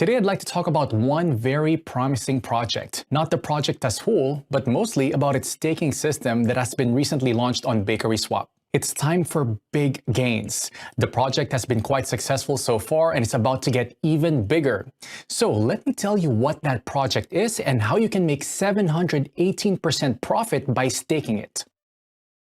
Today I'd like to talk about one very promising project. Not the project as whole, but mostly about its staking system that has been recently launched on BakerySwap. It's time for big gains. The project has been quite successful so far and it's about to get even bigger. So let me tell you what that project is and how you can make 718% profit by staking it.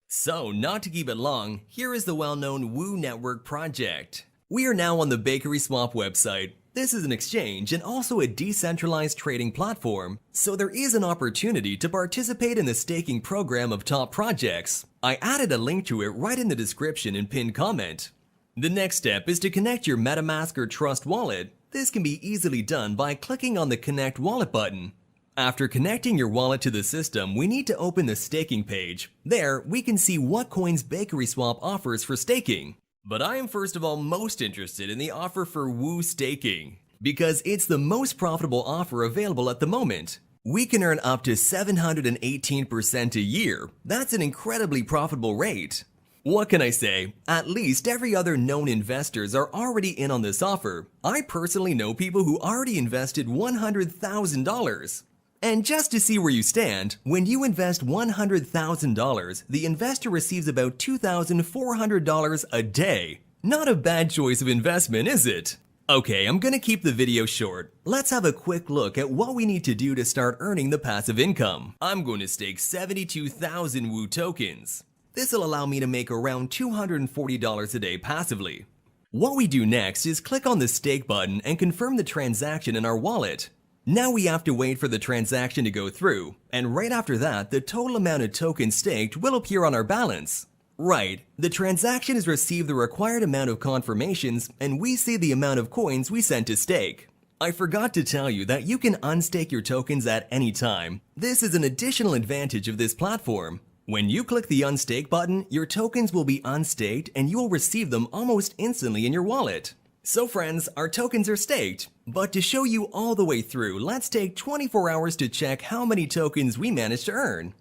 So, not to keep it long, here is the well-known WU Network project. We are now on the BakerySwap website. This is an exchange and also a decentralized trading platform, so there is an opportunity to participate in the staking program of top projects. I added a link to it right in the description and pinned comment. The next step is to connect your MetaMask or Trust wallet. This can be easily done by clicking on the Connect Wallet button. After connecting your wallet to the system, we need to open the staking page. There, we can see what coins BakerySwap offers for staking. But I am first of all most interested in the offer for WU staking, because it's the most profitable offer available at the moment. We can earn up to 718% a year. That's an incredibly profitable rate. What can I say? At least every other known investors are already in on this offer. I personally know people who already invested $100,000. And just to see where you stand, when you invest $100,000, the investor receives about $2,400 a day. Not a bad choice of investment, is it? Okay, I'm gonna keep the video short. Let's have a quick look at what we need to do to start earning the passive income. I'm going to stake 72,000 WU tokens. This will allow me to make around $240 a day passively. What we do next is click on the stake button and confirm the transaction in our wallet. Now we have to wait for the transaction to go through, and right after that, the total amount of tokens staked will appear on our balance. Right, the transaction has received the required amount of confirmations, and we see the amount of coins we sent to stake. I forgot to tell you that you can unstake your tokens at any time. This is an additional advantage of this platform. When you click the unstake button, your tokens will be unstaked and you will receive them almost instantly in your wallet. So friends, our tokens are staked, but to show you all the way through, let's take 24 hours to check how many tokens we managed to earn.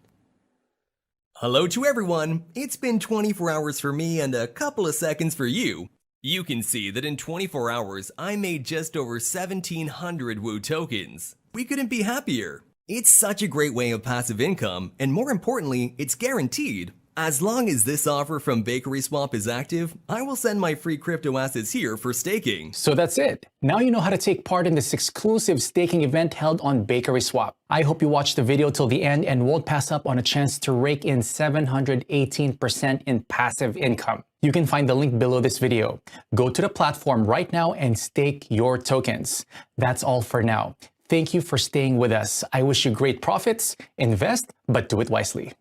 Hello to everyone, it's been 24 hours for me and a couple of seconds for you. You can see that in 24 hours, I made just over 1,700 WU tokens. We couldn't be happier. It's such a great way of passive income, and more importantly, it's guaranteed. As long as this offer from BakerySwap is active, I will send my free crypto assets here for staking. So that's it. Now you know how to take part in this exclusive staking event held on BakerySwap. I hope you watched the video till the end and won't pass up on a chance to rake in 718% in passive income. You can find the link below this video. Go to the platform right now and stake your tokens. That's all for now. Thank you for staying with us. I wish you great profits. Invest, but do it wisely.